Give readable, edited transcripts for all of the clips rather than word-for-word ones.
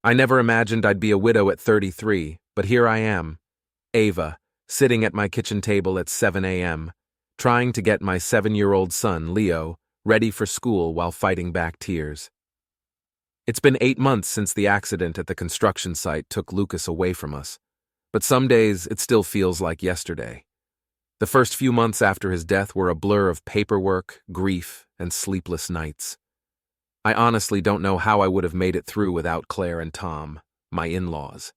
I never imagined I'd be a widow at 33, but here I am, Ava, sitting at my kitchen table at 7 a.m., trying to get my 7-year-old son, Leo, ready for school while fighting back tears. It's been 8 months since the accident at the construction site took Lucas away from us, but some days it still feels like yesterday. The first few months after his death were a blur of paperwork, grief, and sleepless nights. I honestly don't know how I would have made it through without Claire and Tom, my in-laws.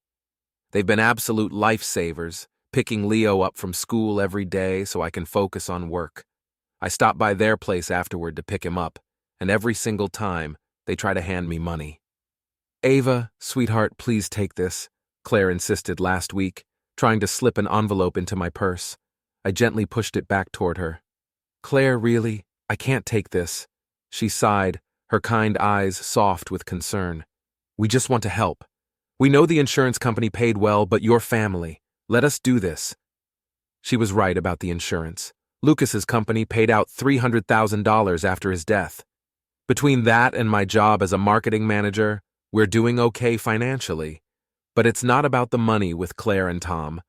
They've been absolute lifesavers, picking Leo up from school every day so I can focus on work. I stop by their place afterward to pick him up, and every single time, they try to hand me money. "Ava, sweetheart, please take this," Claire insisted last week, trying to slip an envelope into my purse. I gently pushed it back toward her. "Claire, really? I can't take this." She sighed, her kind eyes soft with concern. "We just want to help. We know the insurance company paid well, but your family. Let us do this." She was right about the insurance. Lucas's company paid out $300,000 after his death. Between that and my job as a marketing manager, we're doing okay financially. But it's not about the money with Claire and Tom.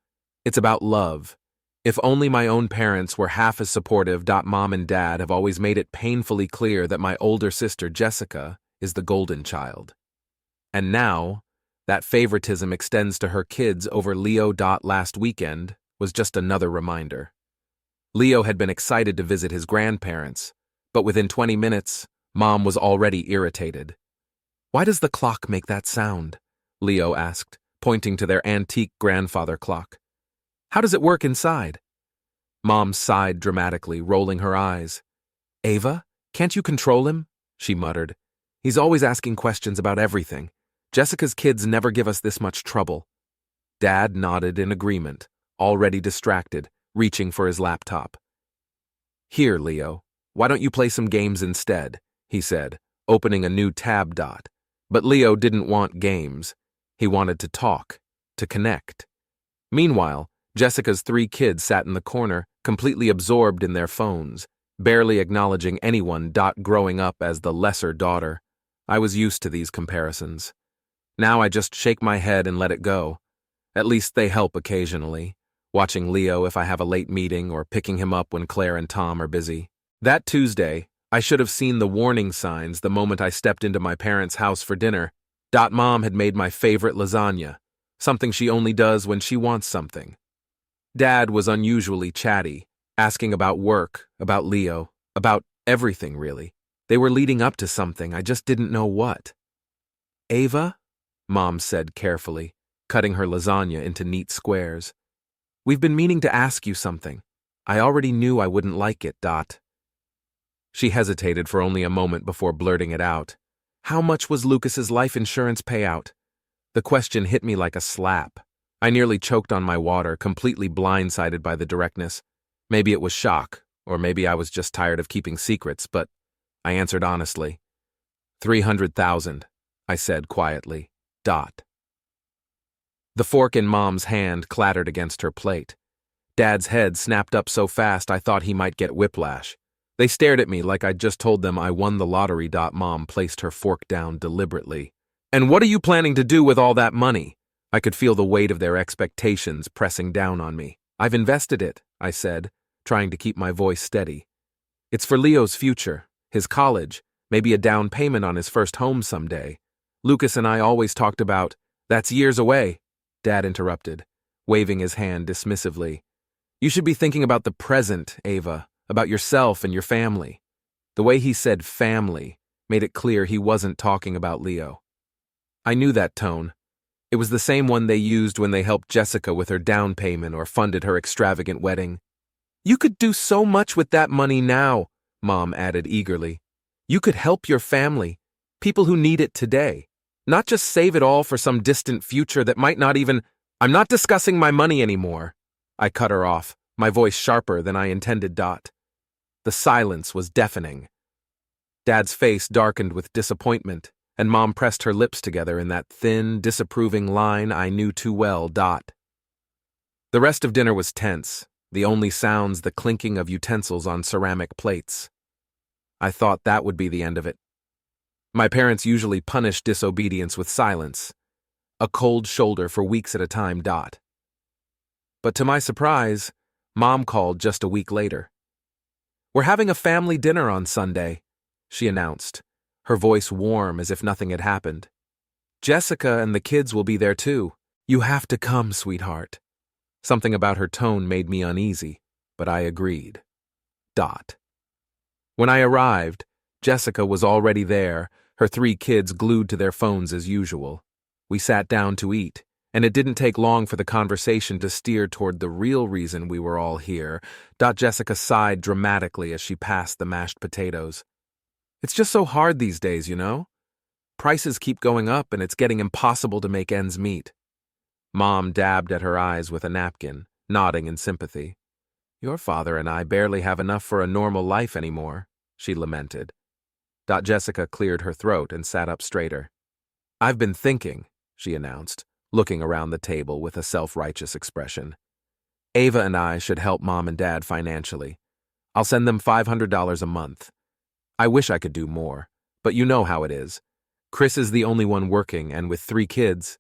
It's about love. If only my own parents were half as supportive. Mom and Dad have always made it painfully clear that my older sister, Jessica, is the golden child. And now, that favoritism extends to her kids over Leo. Last weekend was just another reminder. Leo had been excited to visit his grandparents, but within 20 minutes, Mom was already irritated. "Why does the clock make that sound?" Leo asked, pointing to their antique grandfather clock. "How does it work inside?" Mom sighed dramatically, rolling her eyes. "Ava, can't you control him?" she muttered. "He's always asking questions about everything. Jessica's kids never give us this much trouble." Dad nodded in agreement, already distracted, reaching for his laptop. "Here, Leo, why don't you play some games instead?" he said, opening a new tab. But Leo didn't want games. He wanted to talk, to connect. Meanwhile, Jessica's 3 kids sat in the corner, completely absorbed in their phones, barely acknowledging anyone. Growing up as the lesser daughter, I was used to these comparisons. Now I just shake my head and let it go. At least they help occasionally, watching Leo if I have a late meeting or picking him up when Claire and Tom are busy. That Tuesday, I should have seen the warning signs the moment I stepped into my parents' house for dinner. Mom had made my favorite lasagna, something she only does when she wants something. Dad was unusually chatty, asking about work, about Leo, about everything really. They were leading up to something, I just didn't know what. "Ava," Mom said carefully, cutting her lasagna into neat squares. "We've been meaning to ask you something. I already knew I wouldn't like it. She hesitated for only a moment before blurting it out. "How much was Lucas's life insurance payout?" The question hit me like a slap. I nearly choked on my water, completely blindsided by the directness. Maybe it was shock, or maybe I was just tired of keeping secrets, but I answered honestly. $300,000, I said quietly. The fork in Mom's hand clattered against her plate. Dad's head snapped up so fast I thought he might get whiplash. They stared at me like I'd just told them I won the lottery. Mom placed her fork down deliberately. "And what are you planning to do with all that money?" I could feel the weight of their expectations pressing down on me. "I've invested it," I said, trying to keep my voice steady. "It's for Leo's future, his college, maybe a down payment on his first home someday. Lucas and I always talked about, that's years away," Dad interrupted, waving his hand dismissively. "You should be thinking about the present, Ava, about yourself and your family." The way he said family made it clear he wasn't talking about Leo. I knew that tone. It was the same one they used when they helped Jessica with her down payment or funded her extravagant wedding. "You could do so much with that money now," Mom added eagerly. "You could help your family, people who need it today, not just save it all for some distant future that might not even—" "I'm not discussing my money anymore," I cut her off, my voice sharper than I intended. The silence was deafening. Dad's face darkened with disappointment, and Mom pressed her lips together in that thin, disapproving line I knew too well. The rest of dinner was tense, the only sounds the clinking of utensils on ceramic plates. I thought that would be the end of it. My parents usually punished disobedience with silence, a cold shoulder for weeks at a time. But to my surprise, Mom called just a week later. "We're having a family dinner on Sunday," she announced, her voice warm as if nothing had happened. "Jessica and the kids will be there too. You have to come, sweetheart." Something about her tone made me uneasy, but I agreed. When I arrived, Jessica was already there, her 3 kids glued to their phones as usual. We sat down to eat, and it didn't take long for the conversation to steer toward the real reason we were all here. Jessica sighed dramatically as she passed the mashed potatoes. "It's just so hard these days, you know? Prices keep going up and it's getting impossible to make ends meet." Mom dabbed at her eyes with a napkin, nodding in sympathy. "Your father and I barely have enough for a normal life anymore," she lamented. Jessica cleared her throat and sat up straighter. "I've been thinking," she announced, looking around the table with a self-righteous expression. "Ava and I should help Mom and Dad financially. I'll send them $500 a month. I wish I could do more, but you know how it is. Chris is the only one working, and with 3 kids.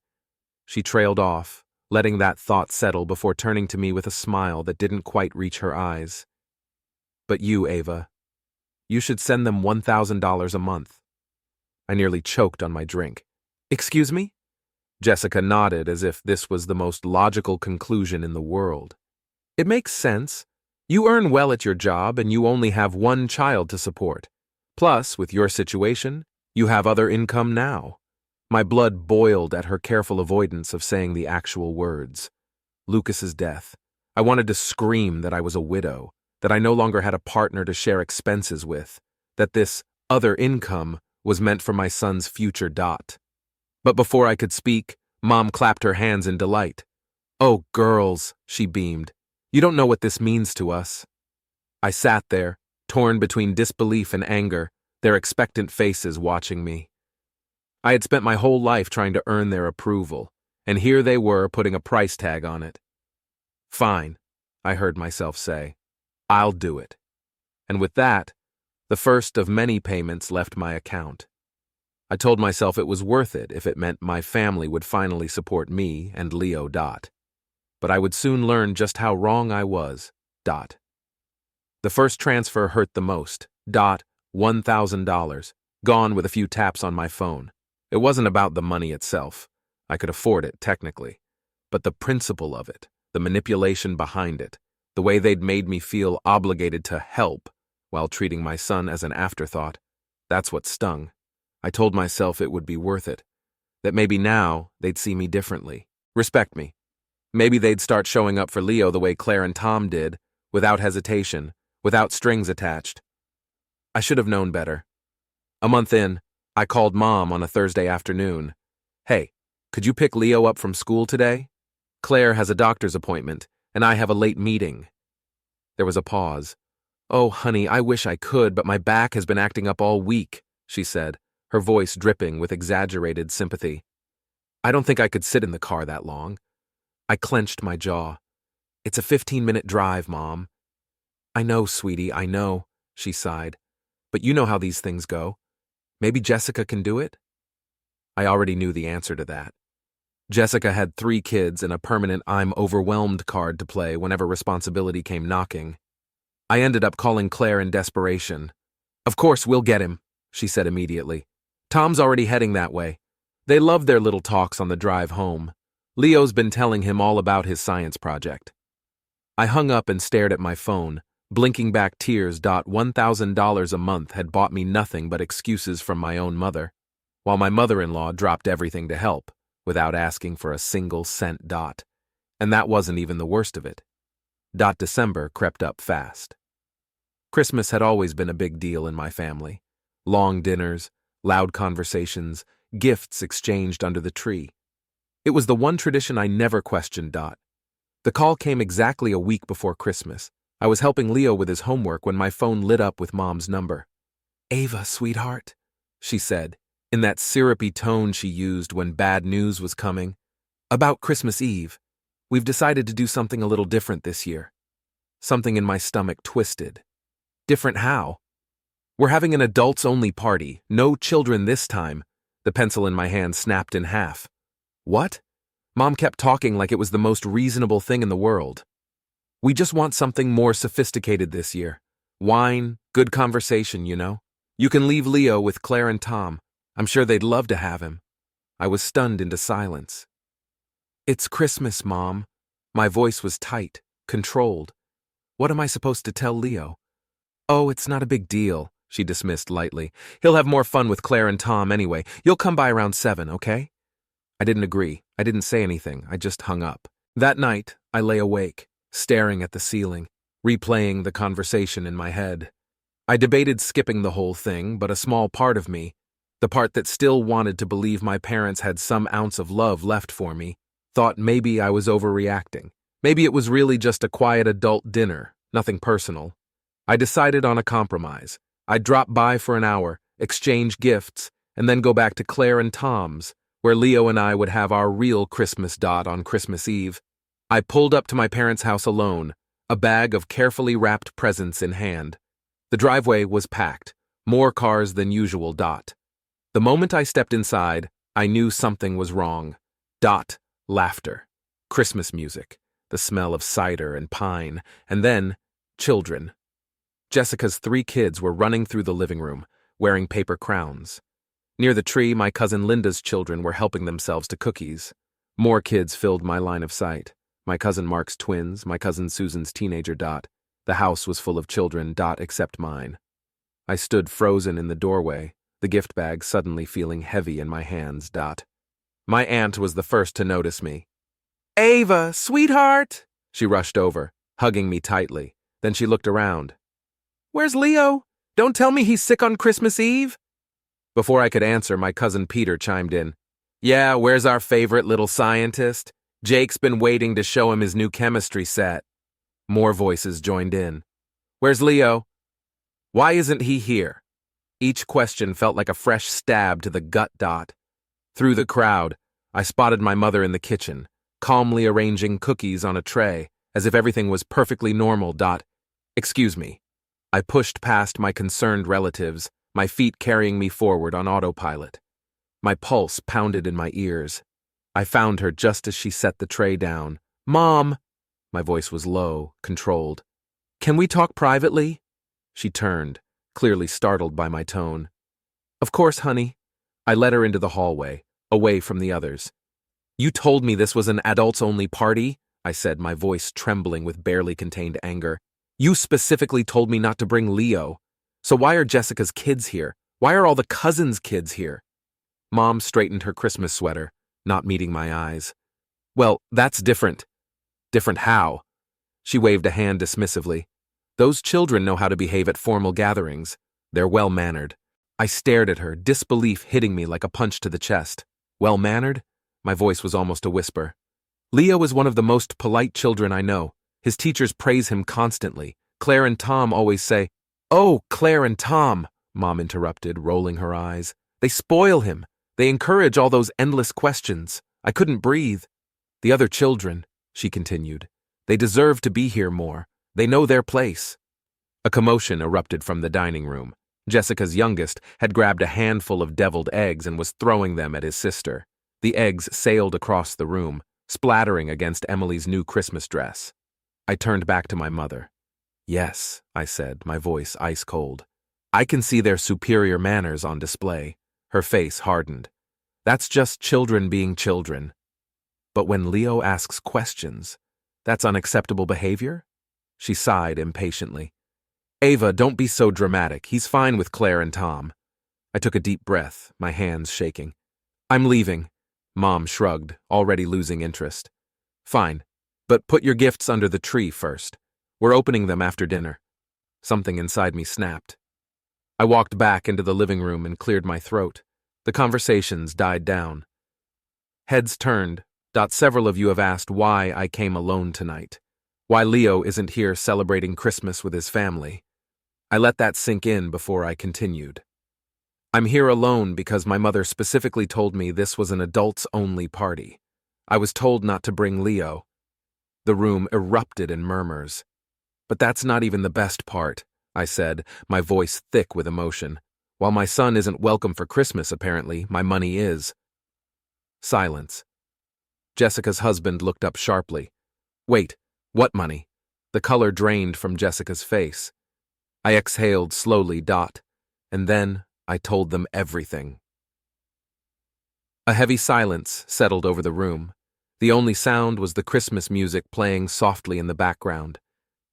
She trailed off, letting that thought settle before turning to me with a smile that didn't quite reach her eyes. "But you, Ava, you should send them $1,000 a month." I nearly choked on my drink. "Excuse me?" Jessica nodded as if this was the most logical conclusion in the world. "It makes sense. You earn well at your job and you only have 1 child to support. Plus, with your situation, you have other income now." My blood boiled at her careful avoidance of saying the actual words. Lucas's death. I wanted to scream that I was a widow, that I no longer had a partner to share expenses with, that this other income was meant for my son's future. But before I could speak, Mom clapped her hands in delight. "Oh, girls," she beamed. "You don't know what this means to us." I sat there, torn between disbelief and anger, their expectant faces watching me. I had spent my whole life trying to earn their approval, and here they were putting a price tag on it. "Fine," I heard myself say. "I'll do it." And with that, the first of many payments left my account. I told myself it was worth it if it meant my family would finally support me and Leo. But I would soon learn just how wrong I was. The first transfer hurt the most. $1,000, gone with a few taps on my phone. It wasn't about the money itself. I could afford it, technically. But the principle of it, the manipulation behind it, the way they'd made me feel obligated to help while treating my son as an afterthought, that's what stung. I told myself it would be worth it, that maybe now they'd see me differently, respect me. Maybe they'd start showing up for Leo the way Claire and Tom did, without hesitation, without strings attached. I should have known better. A month in, I called Mom on a Thursday afternoon. "Hey, could you pick Leo up from school today? Claire has a doctor's appointment, and I have a late meeting." There was a pause. "Oh, honey, I wish I could, but my back has been acting up all week," she said, her voice dripping with exaggerated sympathy. "I don't think I could sit in the car that long." I clenched my jaw. "It's a 15-minute drive, Mom." "I know, sweetie, I know," she sighed. "But you know how these things go. Maybe Jessica can do it?" I already knew the answer to that. Jessica had 3 kids and a permanent "I'm overwhelmed" card to play whenever responsibility came knocking. I ended up calling Claire in desperation. "Of course, we'll get him," she said immediately. "Tom's already heading that way. They love their little talks on the drive home. Leo's been telling him all about his science project." I hung up and stared at my phone, blinking back tears. $1,000 a month had bought me nothing but excuses from my own mother, while my mother-in-law dropped everything to help, without asking for a single cent. And that wasn't even the worst of it. December crept up fast. Christmas had always been a big deal in my family. Long dinners, loud conversations, gifts exchanged under the tree. It was the one tradition I never questioned. The call came exactly a week before Christmas. I was helping Leo with his homework when my phone lit up with Mom's number. "Ava, sweetheart," she said, in that syrupy tone she used when bad news was coming. "About Christmas Eve, we've decided to do something a little different this year." Something in my stomach twisted. Different how? "We're having an adults-only party, no children this time." The pencil in my hand snapped in half. What? Mom kept talking like it was the most reasonable thing in the world. We just want something more sophisticated this year. Wine, good conversation, you know? You can leave Leo with Claire and Tom. I'm sure they'd love to have him. I was stunned into silence. It's Christmas, Mom. My voice was tight, controlled. What am I supposed to tell Leo? Oh, it's not a big deal, she dismissed lightly. He'll have more fun with Claire and Tom anyway. You'll come by around 7, okay? I didn't agree. I didn't say anything. I just hung up. That night, I lay awake, staring at the ceiling, replaying the conversation in my head. I debated skipping the whole thing, but a small part of me, the part that still wanted to believe my parents had some ounce of love left for me, thought maybe I was overreacting. Maybe it was really just a quiet adult dinner, nothing personal. I decided on a compromise. I'd drop by for an hour, exchange gifts, and then go back to Claire and Tom's, where Leo and I would have our real Christmas on Christmas Eve. I pulled up to my parents' house alone, a bag of carefully wrapped presents in hand. The driveway was packed, more cars than usual. The moment I stepped inside, I knew something was wrong. Laughter, Christmas music, the smell of cider and pine, and then children. Jessica's 3 kids were running through the living room, wearing paper crowns. Near the tree, my cousin Linda's children were helping themselves to cookies. More kids filled my line of sight. My cousin Mark's twins, my cousin Susan's teenager. The house was full of children, except mine. I stood frozen in the doorway, the gift bag suddenly feeling heavy in my hands. My aunt was the first to notice me. Ava, sweetheart! She rushed over, hugging me tightly. Then she looked around. Where's Leo? Don't tell me he's sick on Christmas Eve? Before I could answer, my cousin Peter chimed in. Yeah, where's our favorite little scientist? Jake's been waiting to show him his new chemistry set. More voices joined in. Where's Leo? Why isn't he here? Each question felt like a fresh stab to the gut. Through the crowd, I spotted my mother in the kitchen, calmly arranging cookies on a tray, as if everything was perfectly normal. Excuse me. I pushed past my concerned relatives, my feet carrying me forward on autopilot. My pulse pounded in my ears. I found her just as she set the tray down. Mom! My voice was low, controlled. Can we talk privately? She turned, clearly startled by my tone. Of course, honey. I led her into the hallway, away from the others. You told me this was an adults-only party, I said, my voice trembling with barely contained anger. You specifically told me not to bring Leo. So why are Jessica's kids here? Why are all the cousins' kids here? Mom straightened her Christmas sweater, not meeting my eyes. Well, that's different. Different how? She waved a hand dismissively. Those children know how to behave at formal gatherings. They're well-mannered. I stared at her, disbelief hitting me like a punch to the chest. Well-mannered? My voice was almost a whisper. Leo is one of the most polite children I know. His teachers praise him constantly. Claire and Tom always say, Oh, Claire and Tom, Mom interrupted, rolling her eyes. They spoil him. They encourage all those endless questions. I couldn't breathe. The other children, she continued. They deserve to be here more. They know their place. A commotion erupted from the dining room. Jessica's youngest had grabbed a handful of deviled eggs and was throwing them at his sister. The eggs sailed across the room, splattering against Emily's new Christmas dress. I turned back to my mother. Yes, I said, my voice ice cold. I can see their superior manners on display. Her face hardened. That's just children being children. But when Leo asks questions, that's unacceptable behavior? She sighed impatiently. Ava, don't be so dramatic. He's fine with Claire and Tom. I took a deep breath, my hands shaking. I'm leaving. Mom shrugged, already losing interest. Fine, but put your gifts under the tree first. We're opening them after dinner. Something inside me snapped. I walked back into the living room and cleared my throat. The conversations died down. Heads turned. Several of you have asked why I came alone tonight. Why Leo isn't here celebrating Christmas with his family. I let that sink in before I continued. I'm here alone because my mother specifically told me this was an adults-only party. I was told not to bring Leo. The room erupted in murmurs. But that's not even the best part, I said, my voice thick with emotion. While my son isn't welcome for Christmas, apparently, my money is. Silence. Jessica's husband looked up sharply. Wait, what money? The color drained from Jessica's face. I exhaled slowly, and then I told them everything. A heavy silence settled over the room. The only sound was the Christmas music playing softly in the background.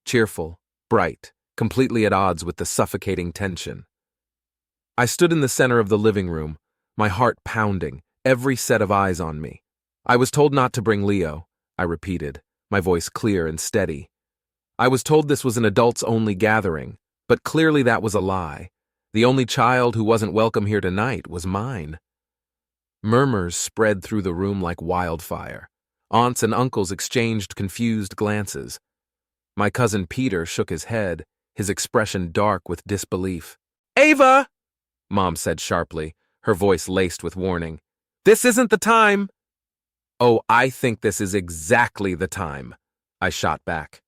Cheerful, bright, completely at odds with the suffocating tension. I stood in the center of the living room, my heart pounding, every set of eyes on me. I was told not to bring Leo, I repeated, my voice clear and steady. I was told this was an adults-only gathering, but clearly that was a lie. The only child who wasn't welcome here tonight was mine. Murmurs spread through the room like wildfire. Aunts and uncles exchanged confused glances. My cousin Peter shook his head, his expression dark with disbelief. "Ava!" Mom said sharply, her voice laced with warning. "This isn't the time!" "Oh, I think this is exactly the time," I shot back.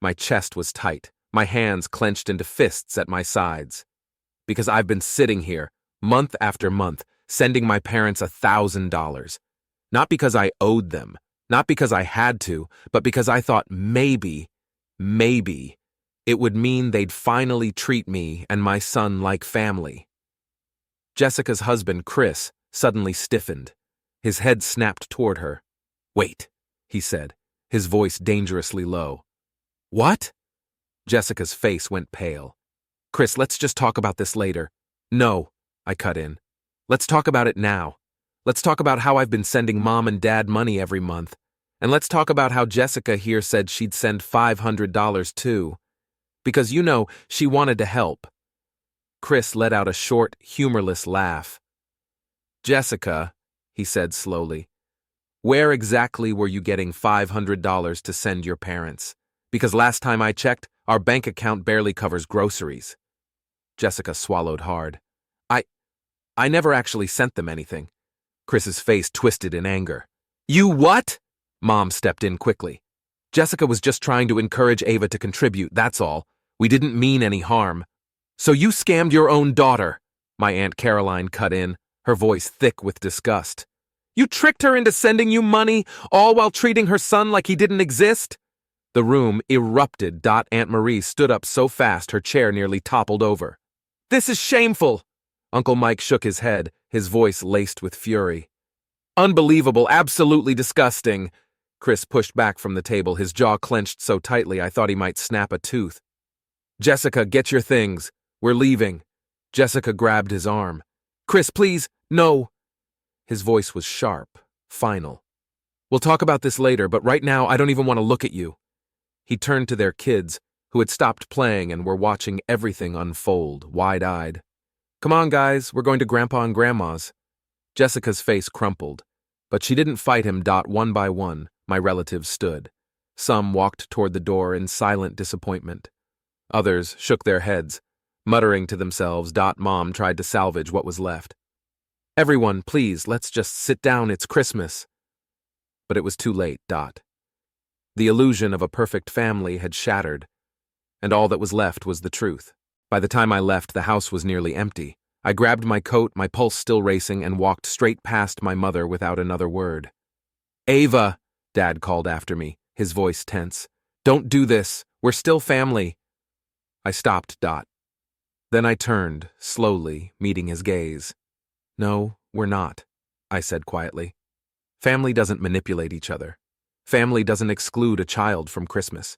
My chest was tight, my hands clenched into fists at my sides. Because I've been sitting here, month after month, sending my parents $1,000. Not because I owed them, not because I had to, but because I thought maybe, it would mean they'd finally treat me and my son like family. Jessica's husband, Chris, suddenly stiffened. His head snapped toward her. "Wait," he said, his voice dangerously low. "What?" Jessica's face went pale. "Chris, let's just talk about this later." "No," I cut in. "Let's talk about it now. Let's talk about how I've been sending Mom and Dad money every month. And let's talk about how Jessica here said she'd send $500 too. Because, she wanted to help." Chris let out a short, humorless laugh. "Jessica," he said slowly, "where exactly were you getting $500 to send your parents? Because last time I checked, our bank account barely covers groceries." Jessica swallowed hard. I never actually sent them anything." Chris's face twisted in anger. "You what?" Mom stepped in quickly. "Jessica was just trying to encourage Ava to contribute, that's all. We didn't mean any harm." "So you scammed your own daughter," my Aunt Caroline cut in, her voice thick with disgust. "You tricked her into sending you money, all while treating her son like he didn't exist?" The room erupted. Aunt Marie stood up so fast her chair nearly toppled over. "This is shameful!" Uncle Mike shook his head, his voice laced with fury. "Unbelievable, absolutely disgusting." Chris pushed back from the table, his jaw clenched so tightly I thought he might snap a tooth. "Jessica, get your things. We're leaving." Jessica grabbed his arm. "Chris, please, no." His voice was sharp, final. "We'll talk about this later, but right now I don't even want to look at you." He turned to their kids, who had stopped playing and were watching everything unfold, wide-eyed. "Come on, guys, we're going to Grandpa and Grandma's." Jessica's face crumpled, but she didn't fight him. One by one, my relatives stood. Some walked toward the door in silent disappointment. Others shook their heads, muttering to themselves. Mom tried to salvage what was left. "Everyone, please, let's just sit down, it's Christmas." But it was too late. The illusion of a perfect family had shattered, and all that was left was the truth. By the time I left, the house was nearly empty. I grabbed my coat, my pulse still racing, and walked straight past my mother without another word. "Ava," Dad called after me, his voice tense. "Don't do this. We're still family." I stopped. Then I turned, slowly, meeting his gaze. "No, we're not," I said quietly. "Family doesn't manipulate each other. Family doesn't exclude a child from Christmas.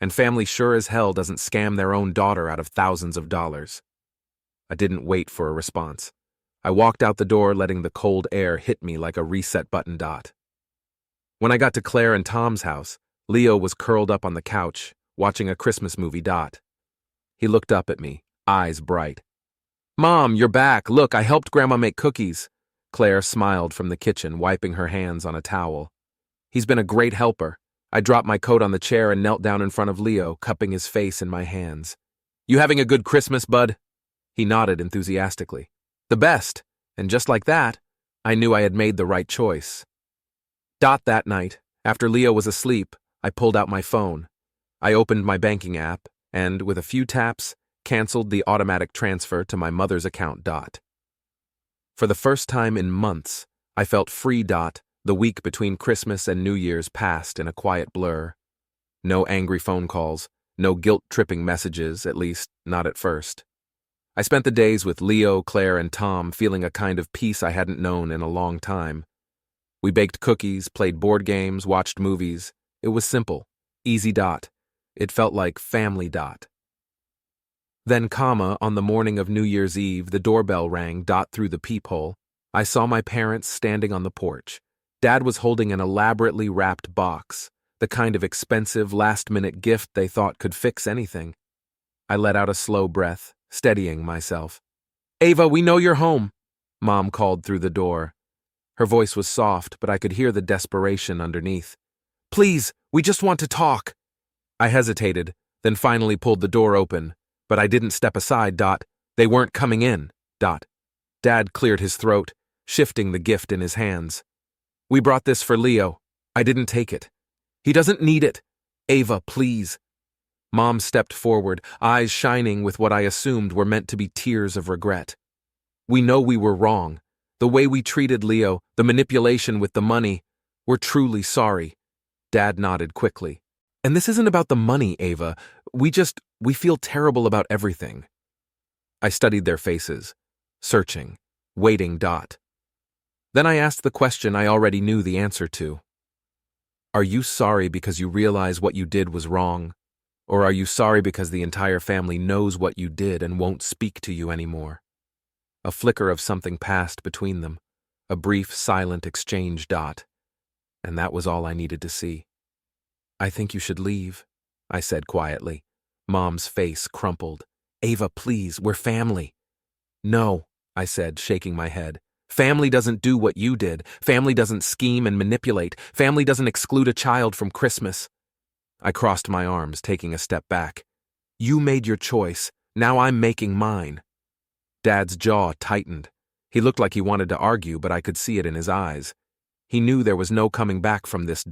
And family sure as hell doesn't scam their own daughter out of thousands of dollars." I didn't wait for a response. I walked out the door, letting the cold air hit me like a reset button. When I got to Claire and Tom's house, Leo was curled up on the couch, watching a Christmas movie. He looked up at me, eyes bright. "Mom, you're back. Look, I helped Grandma make cookies." Claire smiled from the kitchen, wiping her hands on a towel. "He's been a great helper." I dropped my coat on the chair and knelt down in front of Leo, cupping his face in my hands. "You having a good Christmas, bud?" He nodded enthusiastically. "The best." And just like that, I knew I had made the right choice. That night, after Leo was asleep, I pulled out my phone. I opened my banking app and, with a few taps, canceled the automatic transfer to my mother's account. For the first time in months, I felt free. The The week between Christmas and New Year's passed in a quiet blur. No angry phone calls, no guilt-tripping messages, at least not at first. I spent the days with Leo, Claire, and Tom, feeling a kind of peace I hadn't known in a long time. We baked cookies, played board games, watched movies. It was simple, easy. It felt like family. Then, on the morning of New Year's Eve, the doorbell rang. Through the peephole, I saw my parents standing on the porch. Dad was holding an elaborately wrapped box, the kind of expensive, last-minute gift they thought could fix anything. I let out a slow breath, steadying myself. "Ava, we know you're home," Mom called through the door. Her voice was soft, but I could hear the desperation underneath. "Please, we just want to talk." I hesitated, then finally pulled the door open, but I didn't step aside. They weren't coming in. Dad cleared his throat, shifting the gift in his hands. "We brought this for Leo. I didn't take it. He doesn't need it. Ava, please." Mom stepped forward, eyes shining with what I assumed were meant to be tears of regret. "We know we were wrong. The way we treated Leo, the manipulation with the money. We're truly sorry." Dad nodded quickly. "And this isn't about the money, Ava. We feel terrible about everything." I studied their faces, searching, waiting. Then I asked the question I already knew the answer to. Are you sorry because you realize what you did was wrong? Or are you sorry because the entire family knows what you did and won't speak to you anymore? A flicker of something passed between them, a brief, silent exchange. And that was all I needed to see. "I think you should leave," I said quietly. Mom's face crumpled. "Ava, please, we're family." "No," I said, shaking my head. "Family doesn't do what you did. Family doesn't scheme and manipulate. Family doesn't exclude a child from Christmas." I crossed my arms, taking a step back. "You made your choice. Now I'm making mine." Dad's jaw tightened. He looked like he wanted to argue, but I could see it in his eyes. He knew there was no coming back from this.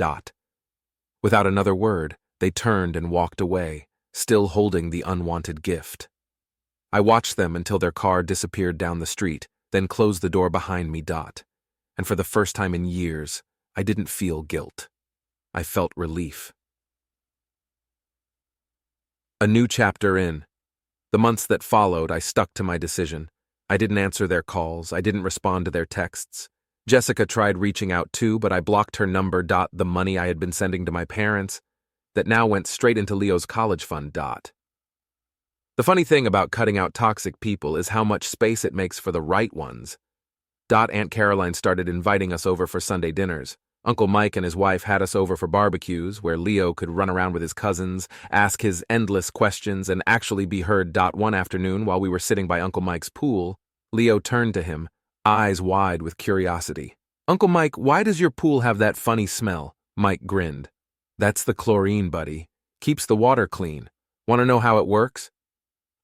Without another word, they turned and walked away, still holding the unwanted gift. I watched them until their car disappeared down the street, then closed the door behind me. And for the first time in years, I didn't feel guilt. I felt relief. A new chapter in. The months that followed, I stuck to my decision. I didn't answer their calls. I didn't respond to their texts. Jessica tried reaching out too, but I blocked her number. The money I had been sending to my parents, that now went straight into Leo's college fund. The funny thing about cutting out toxic people is how much space it makes for the right ones. Aunt Caroline started inviting us over for Sunday dinners. Uncle Mike and his wife had us over for barbecues, where Leo could run around with his cousins, ask his endless questions, and actually be heard. One afternoon, while we were sitting by Uncle Mike's pool, Leo turned to him, eyes wide with curiosity. "Uncle Mike, why does your pool have that funny smell?" Mike grinned. "That's the chlorine, buddy. Keeps the water clean. Want to know how it works?"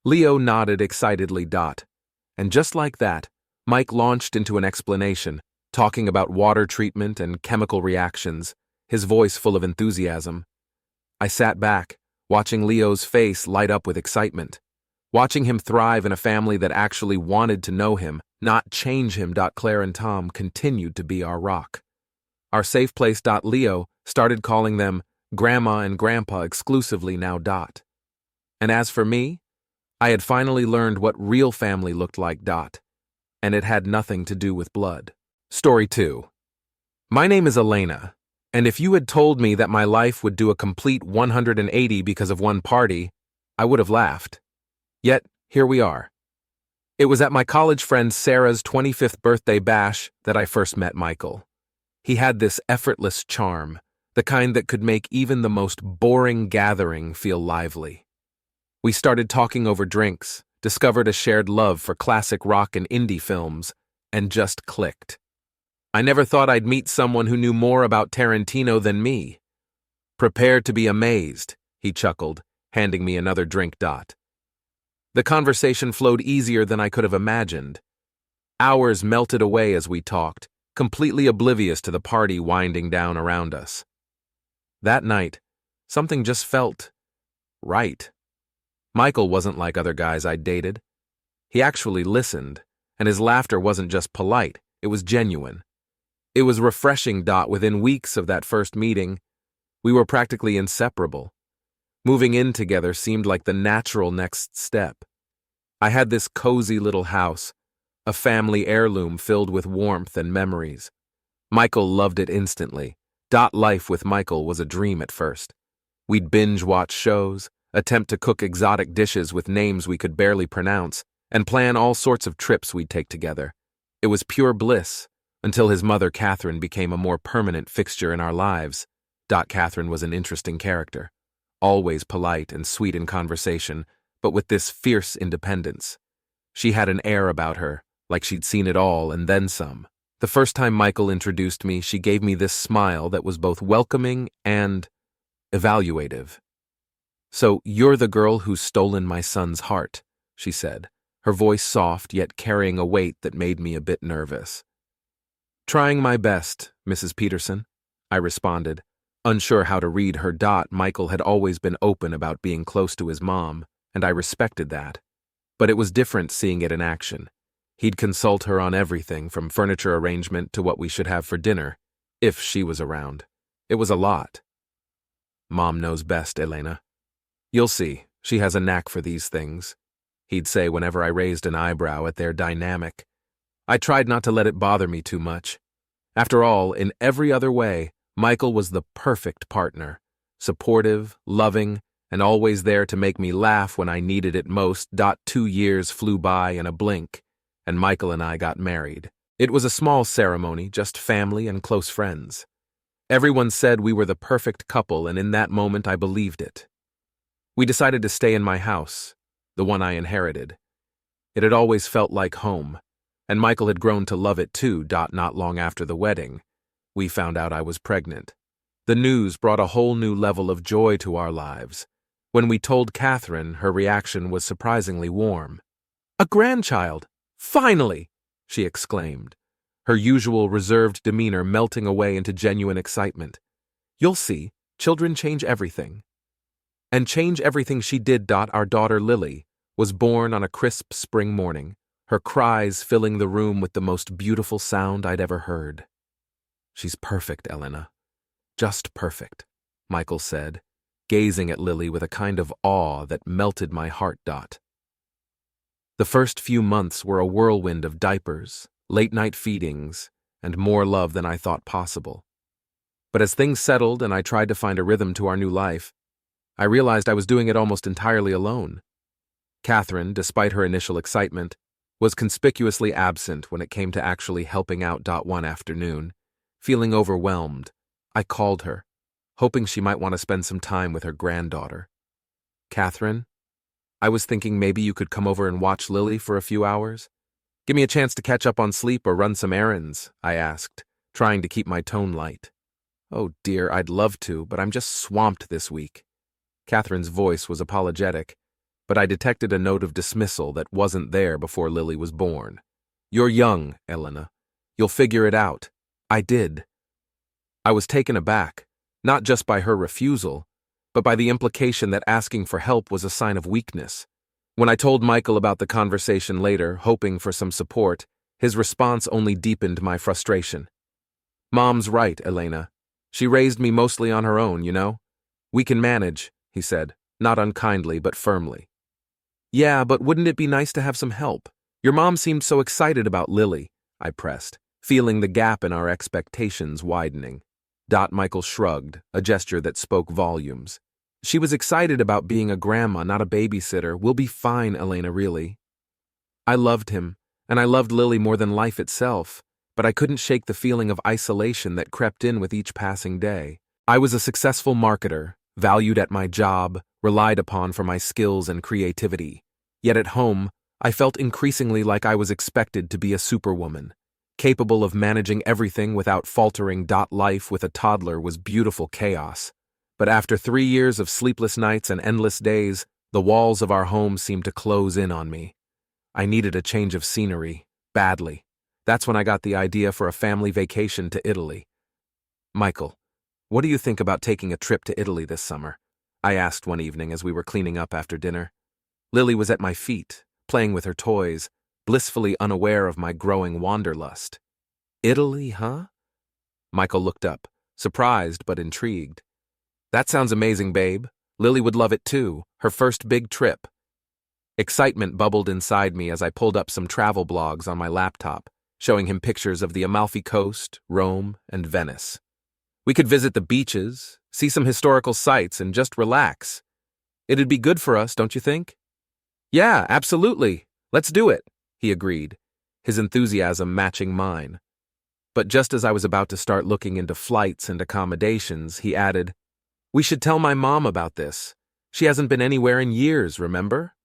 Leo nodded excitedly. And just like that, Mike launched into an explanation, talking about water treatment and chemical reactions, his voice full of enthusiasm. I sat back, watching Leo's face light up with excitement, watching him thrive in a family that actually wanted to know him, not change him. Claire and Tom continued to be our rock. Our safe place. Leo started calling them Grandma and Grandpa exclusively now. And as for me, I had finally learned what real family looked like. And it had nothing to do with blood. Story 2. My name is Elena, and if you had told me that my life would do a complete 180 because of one party, I would have laughed. Yet, here we are. It was at my college friend Sarah's 25th birthday bash that I first met Michael. He had this effortless charm, the kind that could make even the most boring gathering feel lively. We started talking over drinks, discovered a shared love for classic rock and indie films, and just clicked. I never thought I'd meet someone who knew more about Tarantino than me. "Prepare to be amazed," he chuckled, handing me another drink. The conversation flowed easier than I could have imagined. Hours melted away as we talked, completely oblivious to the party winding down around us. That night, something just felt right. Michael wasn't like other guys I'd dated. He actually listened, and his laughter wasn't just polite, it was genuine. It was refreshing. Within weeks of that first meeting, we were practically inseparable. Moving in together seemed like the natural next step. I had this cozy little house, a family heirloom filled with warmth and memories. Michael loved it instantly. Life with Michael was a dream at first. We'd binge-watch shows, attempt to cook exotic dishes with names we could barely pronounce, and plan all sorts of trips we'd take together. It was pure bliss, until his mother, Catherine, became a more permanent fixture in our lives. Catherine was an interesting character, always polite and sweet in conversation, but with this fierce independence. She had an air about her, like she'd seen it all and then some. The first time Michael introduced me, she gave me this smile that was both welcoming and evaluative. "So you're the girl who's stolen my son's heart," she said, her voice soft yet carrying a weight that made me a bit nervous. "Trying my best, Mrs. Peterson," I responded, unsure how to read her. Michael had always been open about being close to his mom, and I respected that. But it was different seeing it in action. He'd consult her on everything from furniture arrangement to what we should have for dinner, if she was around. It was a lot. "Mom knows best, Elena. You'll see, she has a knack for these things," he'd say whenever I raised an eyebrow at their dynamic. I tried not to let it bother me too much. After all, in every other way, Michael was the perfect partner, supportive, loving, and always there to make me laugh when I needed it most. 2 years flew by in a blink, and Michael and I got married. It was a small ceremony, just family and close friends. Everyone said we were the perfect couple, and in that moment I believed it. We decided to stay in my house, the one I inherited. It had always felt like home, and Michael had grown to love it too. Not long after the wedding, we found out I was pregnant. The news brought a whole new level of joy to our lives. When we told Catherine, her reaction was surprisingly warm. "A grandchild! Finally!" she exclaimed, her usual reserved demeanor melting away into genuine excitement. "You'll see, children change everything." And change everything she did. Our daughter Lily was born on a crisp spring morning, her cries filling the room with the most beautiful sound I'd ever heard. "She's perfect, Elena. Just perfect," Michael said, gazing at Lily with a kind of awe that melted my heart. The first few months were a whirlwind of diapers, late-night feedings, and more love than I thought possible. But as things settled and I tried to find a rhythm to our new life, I realized I was doing it almost entirely alone. Catherine, despite her initial excitement, was conspicuously absent when it came to actually helping out. One afternoon, feeling overwhelmed, I called her, hoping she might want to spend some time with her granddaughter. "Catherine, I was thinking maybe you could come over and watch Lily for a few hours. Give me a chance to catch up on sleep or run some errands," I asked, trying to keep my tone light. "Oh dear, I'd love to, but I'm just swamped this week." Catherine's voice was apologetic, but I detected a note of dismissal that wasn't there before Lily was born. "You're young, Elena. You'll figure it out." I did. I was taken aback, not just by her refusal, but by the implication that asking for help was a sign of weakness. When I told Michael about the conversation later, hoping for some support, his response only deepened my frustration. "Mom's right, Elena. She raised me mostly on her own, you know? We can manage," he said, not unkindly but firmly. "Yeah, but wouldn't it be nice to have some help? Your mom seemed so excited about Lily," I pressed, feeling the gap in our expectations widening. Michael shrugged, a gesture that spoke volumes. "She was excited about being a grandma, not a babysitter. We'll be fine, Elena, really." I loved him, and I loved Lily more than life itself, but I couldn't shake the feeling of isolation that crept in with each passing day. I was a successful marketer, valued at my job, relied upon for my skills and creativity. Yet at home, I felt increasingly like I was expected to be a superwoman, capable of managing everything without faltering. Life with a toddler was beautiful chaos. But after 3 years of sleepless nights and endless days, the walls of our home seemed to close in on me. I needed a change of scenery, badly. That's when I got the idea for a family vacation to Italy. "Michael, what do you think about taking a trip to Italy this summer?" I asked one evening as we were cleaning up after dinner. Lily was at my feet, playing with her toys, blissfully unaware of my growing wanderlust. "Italy, huh? Michael looked up, surprised but intrigued. That sounds amazing, babe. Lily would love it too, her first big trip. Excitement bubbled inside me as I pulled up some travel blogs on my laptop, showing him pictures of the Amalfi Coast, Rome, and Venice. We could visit the beaches, see some historical sites, and just relax. It'd be good for us, don't you think? Yeah, absolutely. Let's do it, he agreed, his enthusiasm matching mine. But just as I was about to start looking into flights and accommodations, he added, "We should tell my mom about this. She hasn't been anywhere in years, remember?"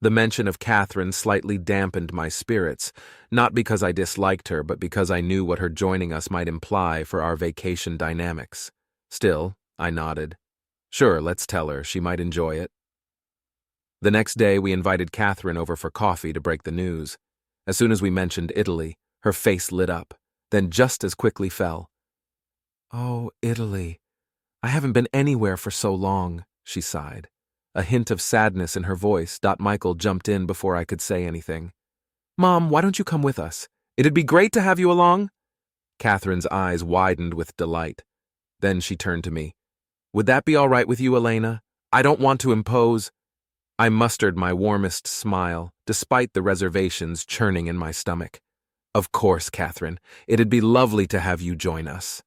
The mention of Catherine slightly dampened my spirits, not because I disliked her, but because I knew what her joining us might imply for our vacation dynamics. Still, I nodded. Sure, let's tell her. She might enjoy it. The next day, we invited Catherine over for coffee to break the news. As soon as we mentioned Italy, her face lit up, then just as quickly fell. "Oh, Italy. I haven't been anywhere for so long," she sighed. A hint of sadness in her voice. Michael jumped in before I could say anything. "Mom, why don't you come with us? It'd be great to have you along." Catherine's eyes widened with delight. Then she turned to me. "Would that be all right with you, Elena? I don't want to impose." I mustered my warmest smile, despite the reservations churning in my stomach. "Of course, Catherine. It'd be lovely to have you join us."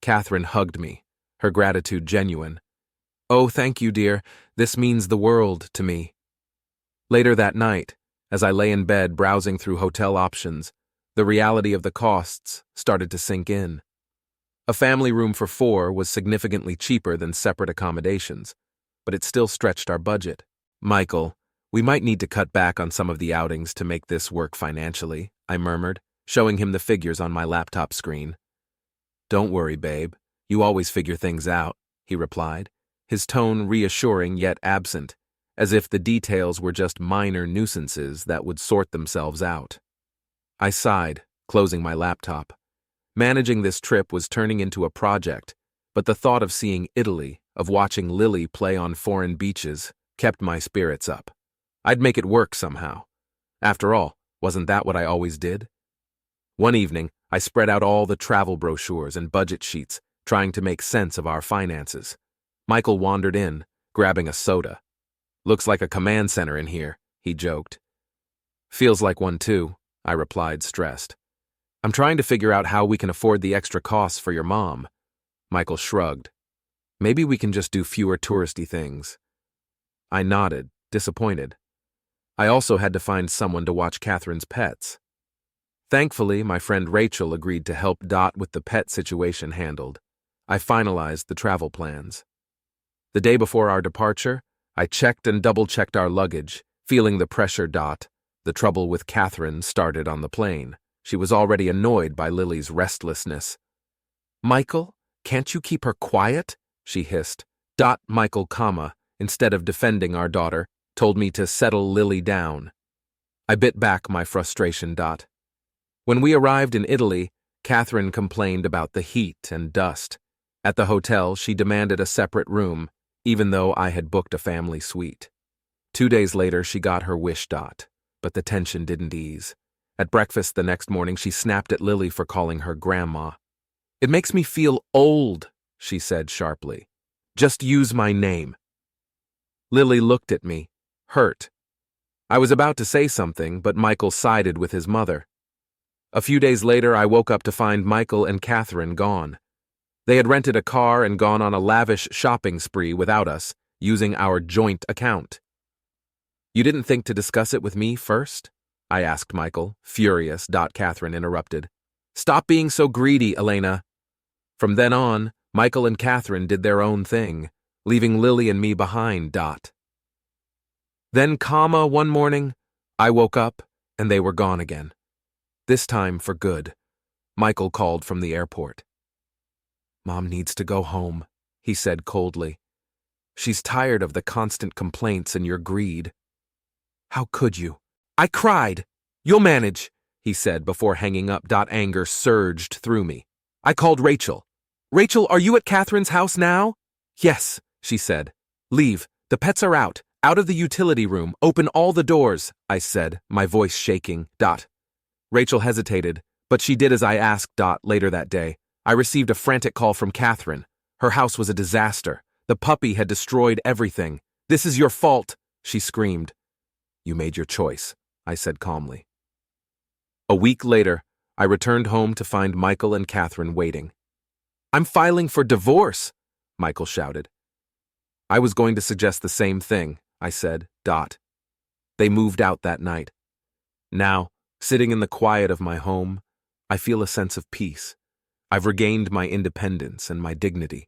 Catherine hugged me, her gratitude genuine. "Oh, thank you, dear. This means the world to me." Later that night, as I lay in bed browsing through hotel options, the reality of the costs started to sink in. A family room for 4 was significantly cheaper than separate accommodations, but it still stretched our budget. "Michael, we might need to cut back on some of the outings to make this work financially," I murmured, showing him the figures on my laptop screen. "Don't worry, babe. You always figure things out," he replied, his tone reassuring yet absent, as if the details were just minor nuisances that would sort themselves out. I sighed, closing my laptop. Managing this trip was turning into a project, but the thought of seeing Italy, of watching Lily play on foreign beaches, kept my spirits up. I'd make it work somehow. After all, wasn't that what I always did? One evening, I spread out all the travel brochures and budget sheets, trying to make sense of our finances. Michael wandered in, grabbing a soda. "Looks like a command center in here," he joked. "Feels like one too," I replied, stressed. "I'm trying to figure out how we can afford the extra costs for your mom." Michael shrugged. "Maybe we can just do fewer touristy things." I nodded, disappointed. I also had to find someone to watch Catherine's pets. Thankfully, my friend Rachel agreed to help Dot with the pet situation handled. I finalized the travel plans. The day before our departure, I checked and double-checked our luggage, feeling the pressure. The trouble with Catherine started on the plane. She was already annoyed by Lily's restlessness. "Michael, can't you keep her quiet?" she hissed. Michael, instead of defending our daughter, told me to settle Lily down. I bit back my frustration. When we arrived in Italy, Catherine complained about the heat and dust. At the hotel, she demanded a separate room, even though I had booked a family suite. 2 days later, she got her wish. But the tension didn't ease. At breakfast the next morning, she snapped at Lily for calling her grandma. "It makes me feel old," she said sharply. "Just use my name." Lily looked at me, hurt. I was about to say something, but Michael sided with his mother. A few days later, I woke up to find Michael and Catherine gone. They had rented a car and gone on a lavish shopping spree without us, using our joint account. "You didn't think to discuss it with me first?" I asked Michael, furious. Catherine interrupted. "Stop being so greedy, Elena." From then on, Michael and Catherine did their own thing, leaving Lily and me behind. Then, one morning, I woke up and they were gone again. This time for good. Michael called from the airport. "Mom needs to go home," he said coldly. "She's tired of the constant complaints and your greed." "How could you?" I cried. "You'll manage," he said before hanging up. Anger surged through me. I called Rachel. "Rachel, are you at Catherine's house now?" "Yes," she said. "Leave. The pets are out of the utility room. Open all the doors," I said, my voice shaking. Rachel hesitated, But she did as I asked. Later that day, I received a frantic call from Catherine. Her house was a disaster. The puppy had destroyed everything. "This is your fault," she screamed. "You made your choice," I said calmly. A week later, I returned home to find Michael and Catherine waiting. "I'm filing for divorce," Michael shouted. "I was going to suggest the same thing," I said. They moved out that night. Now, sitting in the quiet of my home, I feel a sense of peace. I've regained my independence and my dignity.